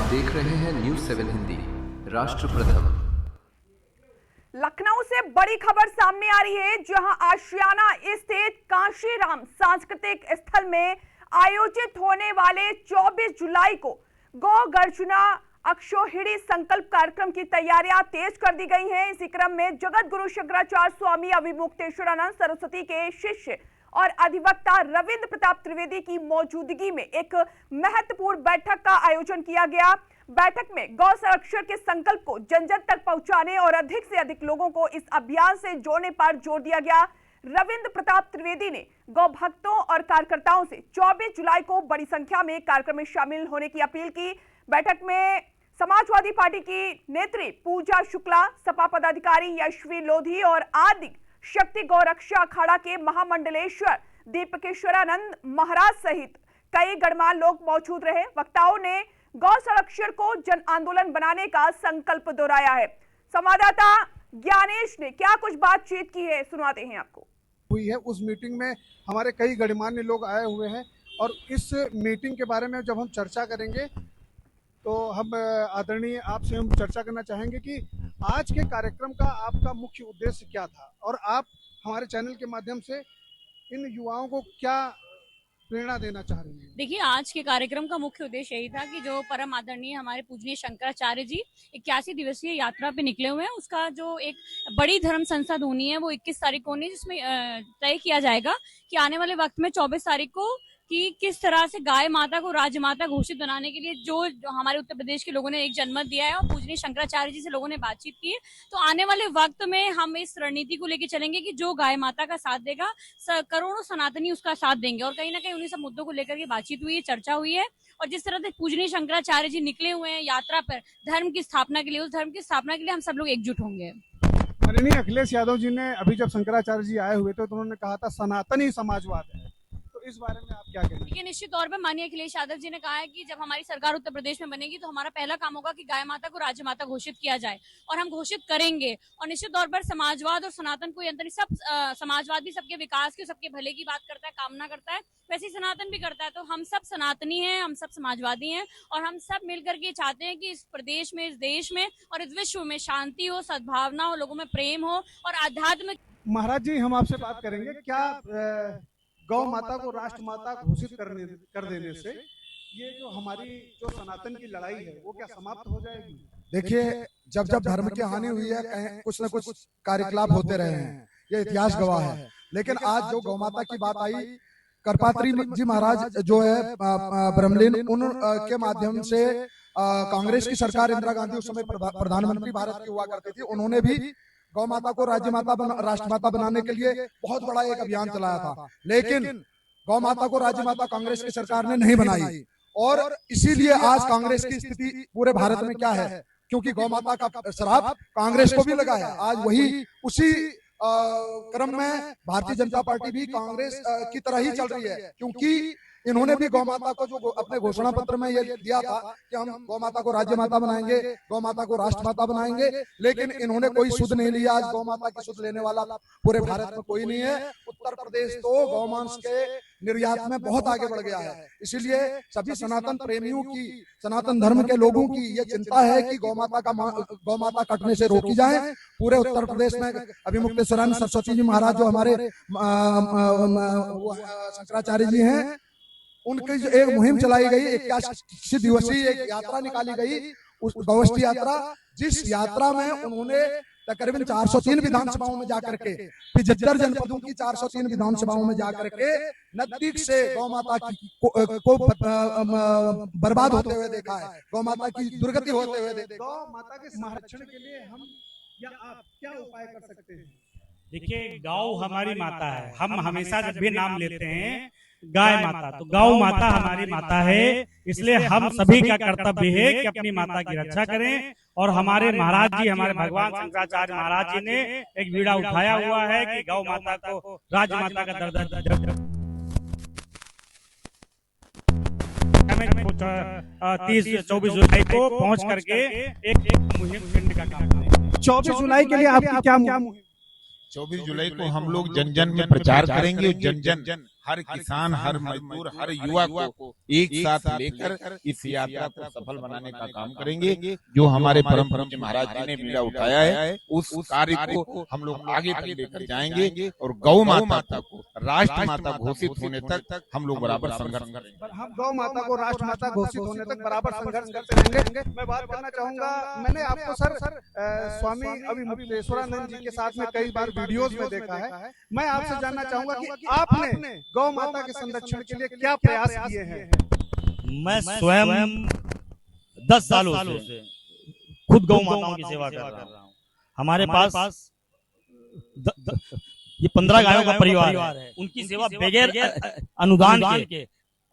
देख रहे हैं न्यूज़ 7 हिंदी, राष्ट्र प्रथम। लखनऊ से बड़ी खबर सामने आ रही है, जहां आशियाना स्थित कांशीराम सांस्कृतिक स्थल में आयोजित होने वाले 24 जुलाई को गौ गर्जना अक्षोहिणी संकल्प कार्यक्रम की तैयारियां तेज कर दी गई हैं। इसी क्रम में जगत गुरु शंकराचार्य स्वामी अभिमुक्तेश्वरानंद सरस्वती के शिष्य और अधिवक्ता रविंद्र प्रताप त्रिवेदी की मौजूदगी में एक महत्वपूर्ण बैठक का आयोजन किया गया। बैठक में गौ संरक्षण के संकल्प को जन जन तक पहुंचाने और अधिक से अधिक लोगों को इस अभियान से जोड़ने पर जोर दिया गया। रविंद्र प्रताप त्रिवेदी ने गौ भक्तों और कार्यकर्ताओं से 24 जुलाई को बड़ी संख्या में कार्यक्रम में शामिल होने की अपील की। बैठक में समाजवादी पार्टी की नेत्री पूजा शुक्ला, सपा पदाधिकारी यशवी लोधी और आदि शक्ति गौरक्षा अखाड़ा के महामंडलेश्वर दीपकेश्वरानंद महाराज सहित कई गणमान्य लोग मौजूद रहे। वक्ताओं ने गौ संरक्षण को जन आंदोलन बनाने का संकल्प दोहराया है। संवाददाता ज्ञानेश ने क्या कुछ बातचीत की है, सुनाते हैं आपको। हुई है उस मीटिंग में हमारे कई गणमान्य लोग आए हुए हैं और इस मीटिंग के बारे में जब हम चर्चा करेंगे तो हम आदरणीय आपसे हम चर्चा करना चाहेंगे कि आज के कार्यक्रम का आपका मुख्य उद्देश्य क्या था और आप हमारे चैनल के माध्यम से इन युवाओं को क्या प्रेरणा देना चाह रही हैं। देखिए, आज के कार्यक्रम का मुख्य उद्देश्य यही था कि जो परम आदरणीय हमारे पूजनीय शंकराचार्य जी 81 दिवसीय यात्रा पे निकले हुए हैं, उसका जो एक बड़ी धर्म संसद होनी है वो 21 तारीख को होनी है, जिसमें तय किया जाएगा कि आने वाले वक्त में 24 तारीख को कि किस तरह से गाय माता को राजमाता घोषित बनाने के लिए जो हमारे उत्तर प्रदेश के लोगों ने एक जनमत दिया है और पूजनीय शंकराचार्य जी से लोगों ने बातचीत की है। तो आने वाले वक्त में हम इस रणनीति को लेकर चलेंगे कि जो गाय माता का साथ देगा, करोड़ों सनातनी उसका साथ देंगे। और कहीं ना कहीं उन्हीं सब मुद्दों को लेकर के बातचीत हुई है, चर्चा हुई है। और जिस तरह से पूजनीय शंकराचार्य जी निकले हुए हैं यात्रा पर धर्म की स्थापना के लिए, उस धर्म की स्थापना के लिए हम सब लोग एकजुट होंगे। माननीय अखिलेश यादव जी ने अभी जब शंकराचार्य जी आए हुए थे तो उन्होंने कहा था सनातनी समाजवाद है, इस बारे में आप क्या कहेंगे? देखिए, निश्चित तौर पर माननीय अखिलेश यादव जी ने कहा है कि जब हमारी सरकार उत्तर प्रदेश में बनेगी तो हमारा पहला काम होगा कि गाय माता को राजमाता घोषित किया जाए और हम घोषित करेंगे। और निश्चित तौर पर समाजवाद और सनातन कोई अंतर नहीं, सब समाजवाद भी सबके विकास की, सबके भले की बात करता है, कामना करता है, वैसे ही सनातन भी करता है। तो हम सब सनातनी हैं, हम सब समाजवादी हैं और हम सब मिलकर के चाहते हैं कि इस प्रदेश में, इस देश में और इस विश्व में शांति हो, सद्भावना हो, लोगों में प्रेम हो और आध्यात्मिक। महाराज जी, हम आपसे बात करेंगे, क्या गौ माता को राष्ट्र माता घोषित कर देने से ये जो हमारी जो सनातन की लड़ाई है वो क्या समाप्त हो जाएगी? देखिए, जब जब धर्म की हानि हुई है कहीं कुछ न कुछ कार्यकलाप होते रहे हैं, ये इतिहास गवाह है। लेकिन आज जो गौ माता की बात आई, करपात्री जी महाराज जो है ब्रह्मलीन, उन के माध्यम से कांग्रेस की सरकार, इंदिरा गांधी उस समय प्रधानमंत्री भारत की हुआ करती थी, उन्होंने भी गौ माता को राज्य माता राष्ट्रमाता बनाने के लिए बहुत बड़ा एक अभियान चलाया था। लेकिन गौ माता को राज्य माता कांग्रेस की सरकार ने नहीं बनाई और इसीलिए आज कांग्रेस की स्थिति पूरे भारत में क्या है, क्योंकि गौ माता का श्राप कांग्रेस को भी लगा है। आज वही उसी क्रम में भारतीय जनता पार्टी भी कांग्रेस की तरह ही चल रही है, क्योंकि इन्होंने भी गौ माता को जो अपने घोषणा पत्र में ये दिया था कि हम गौ माता को राज्य माता बनाएंगे, गौ माता को राष्ट्र माता बनाएंगे, लेकिन इन्होंने कोई सुध नहीं लिया। आज गौ माता की सुध लेने वाला पूरे भारत में कोई नहीं है। उत्तर प्रदेश तो गौमांस के निर्यात में बहुत आगे बढ़ गया है। इसीलिए सभी सनातन प्रेमियों की, सनातन धर्म के लोगों की ये चिंता है कि गौ माता कटने से रोकी जाए। पूरे उत्तर प्रदेश में अभिमुक्तेश्वरानंद सरस्वती जी महाराज जो हमारे शंकराचार्य जी हैं, उनकी एक मुहिम चलाई गई, 81 दिवसीय एक यात्रा निकाली गई, उस गौष्ठी यात्रा, जिस यात्रा में उन्होंने तकरीबन 403 विधानसभाओं में जाकर के, 75 जनपदों की 403 विधानसभाओं में जाकर के नजदीक से गौ माता को बर्बाद होते हुए देखा है, गौ माता की दुर्गति होते हुए देखा। गौ माता के संरक्षण के लिए हम या आप क्या उपाय कर सकते हैं? देखिए, गौ हमारी माता है। हम हमेशा जब भी नाम लेते हैं गाय माता, तो गौ माता हमारी माता है। इसलिए हम सभी का कर्तव्य है कि अपनी माता की रक्षा करें। और हमारे महाराज जी, हमारे भगवान शंकराचार्य महाराज जी ने एक बीड़ा उठाया हुआ है कि गौ माता को राजमाता का दर्जा 24 जुलाई को पहुंच करके एक मुहिम पिंड का काम करें। 24 जुलाई के लिए आपकी क्या मुहिम? 24 जुलाई को हम लोग जन जन में प्रचार करेंगे, जन जन हर किसान, हर मजदूर, हर युवा को एक साथ लेकर इस यात्रा को सफल बनाने का काम करेंगे। जो हमारे परम पूज्य महाराज जी ने बीड़ा उठाया है, उस कार्य को हम लोग आगे तक लेकर जाएंगे और गौ माता को राष्ट्र माता घोषित होने तक हम लोग बराबर संघर्ष करेंगे। हम गौ माता को राष्ट्र माता घोषित होने तक बराबर संघर्ष करते रहेंगे। मैं बात करना चाहूंगा, मैंने आपको सर स्वामी अभिमुक्तेश्वरानंद जी के साथ में कई बार वीडियोस में देखा है। मैं आपसे जानना चाहूंगा कि आपने गौ माता के संरक्षण के लिए क्या प्रयास किए हैं? मैं स्वयं 10 सालों से खुद गौ माताओं की सेवा कर रहा हूँ। हमारे पास ये 15 गायों का परिवार है, उनकी सेवा बगैर अनुदान के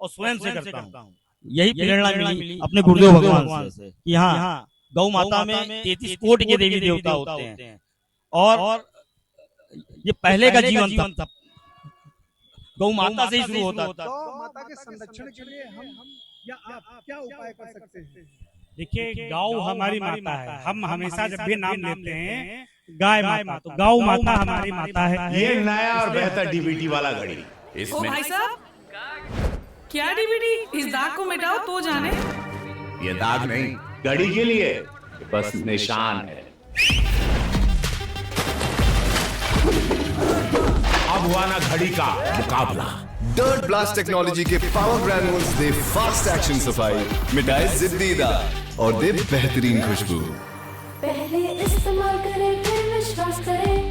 और स्वयं से करता हूँ। यही प्रेरणा मिली अपने गुरुदेव भगवान से कि हाँ, गौ माता में 33 कोटि के देवी देवता होते हैं और ये पहले का जीवन था, गौ माता से ही शुरू होता था। गौ माता के संरक्षण के लिए हम या आप क्या उपाय कर सकते हैं? देखिए, गौ हमारी माता है। हम हमेशा जब भी नाम लेते हैं गाय माता, तो गौ माता हमारी माता है। ये नया और बेहतर डीबीटी वाला घड़ी, ओ भाई साहब, क्या डीबीटी? इस दाग को मिटाओ तो जाने। ये दाग नहीं, घड़ी के लिए बस निशान है। अब हुआ ना घड़ी का मुकाबला। डर्ट ब्लास्ट टेक्नोलॉजी के पावर ग्रैन्यूल्स दे फास्ट एक्शन सफाई, मिटाए जिद्दी दाग और दे बेहतरीन खुशबू। पहले इस्तेमाल करें फिर विश्वास करें।